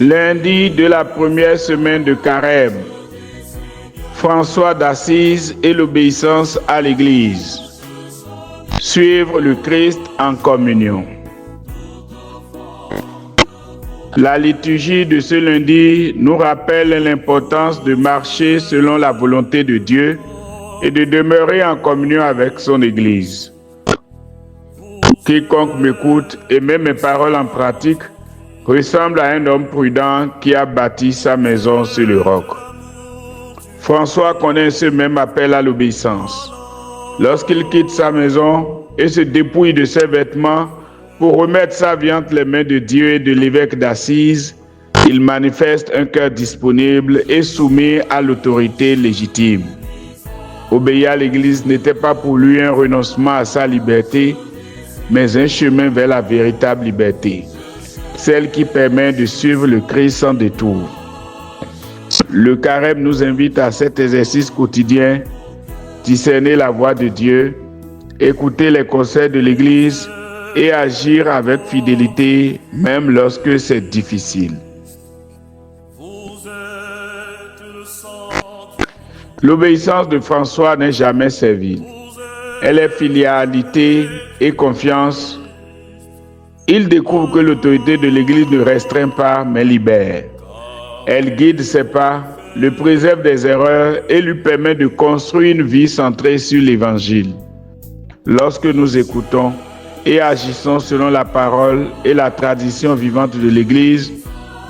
Lundi de la première semaine de Carême, François d'Assise et l'obéissance à l'Église. Suivre le Christ en communion. La liturgie de ce lundi nous rappelle l'importance de marcher selon la volonté de Dieu et de demeurer en communion avec son Église. Quiconque m'écoute et met mes paroles en pratique ressemble à un homme prudent qui a bâti sa maison sur le roc. François connaît ce même appel à l'obéissance. Lorsqu'il quitte sa maison et se dépouille de ses vêtements pour remettre sa vie entre les mains de Dieu et de l'évêque d'Assise, il manifeste un cœur disponible et soumis à l'autorité légitime. Obéir à l'Église n'était pas pour lui un renoncement à sa liberté, mais un chemin vers la véritable liberté, celle qui permet de suivre le Christ sans détour. Le Carême nous invite à cet exercice quotidien, discerner la voix de Dieu, écouter les conseils de l'Église et agir avec fidélité, même lorsque c'est difficile. L'obéissance de François n'est jamais servile. Elle est filialité et confiance. Il découvre que l'autorité de l'Église ne restreint pas, mais libère. Elle guide ses pas, le préserve des erreurs et lui permet de construire une vie centrée sur l'Évangile. Lorsque nous écoutons et agissons selon la parole et la tradition vivante de l'Église,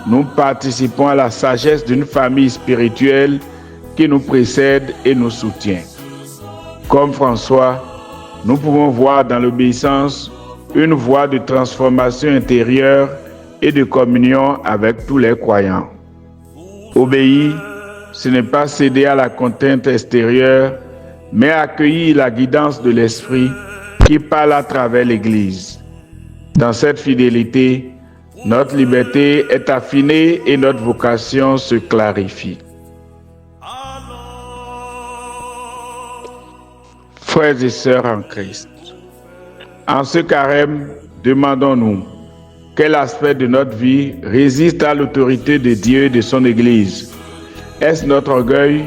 nous participons à la sagesse d'une famille spirituelle qui nous précède et nous soutient. Comme François, nous pouvons voir dans l'obéissance une voie de transformation intérieure et de communion avec tous les croyants. Obéir, ce n'est pas céder à la contrainte extérieure, mais accueillir la guidance de l'Esprit qui parle à travers l'Église. Dans cette fidélité, notre liberté est affinée et notre vocation se clarifie. Frères et sœurs en Christ, en ce carême, demandons-nous quel aspect de notre vie résiste à l'autorité de Dieu et de son Église. Est-ce notre orgueil,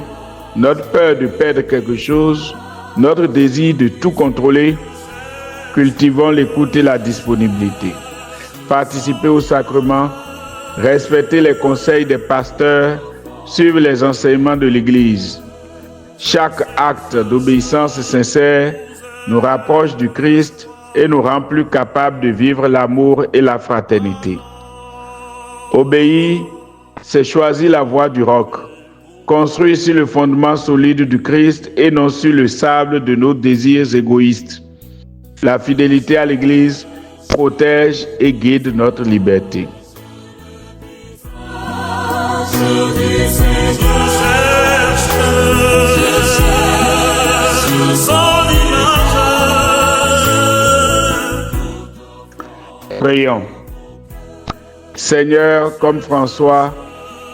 notre peur de perdre quelque chose, notre désir de tout contrôler? Cultivons l'écoute et la disponibilité. Participer au sacrement, respecter les conseils des pasteurs, suivre les enseignements de l'Église. Chaque acte d'obéissance sincère nous rapproche du Christ et nous rend plus capables de vivre l'amour et la fraternité. Obéir, c'est choisir la voie du roc, construire sur le fondement solide du Christ et non sur le sable de nos désirs égoïstes. La fidélité à l'Église protège et guide notre liberté. Prions. Seigneur, comme François,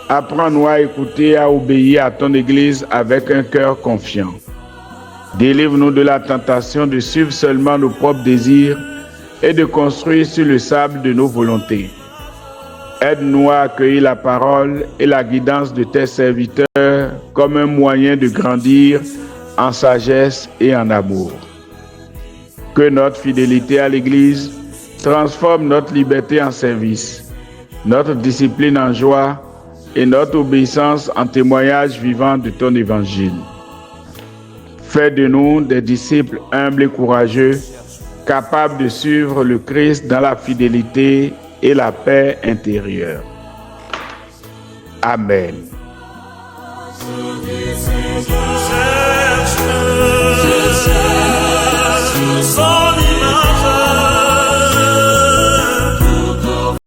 apprends-nous à écouter et à obéir à ton Église avec un cœur confiant. Délivre-nous de la tentation de suivre seulement nos propres désirs et de construire sur le sable de nos volontés. Aide-nous à accueillir la parole et la guidance de tes serviteurs comme un moyen de grandir en sagesse et en amour. Que notre fidélité à l'Église transforme notre liberté en service, notre discipline en joie et notre obéissance en témoignage vivant de ton évangile. Fais de nous des disciples humbles et courageux, capables de suivre le Christ dans la fidélité et la paix intérieure. Amen. Je cherche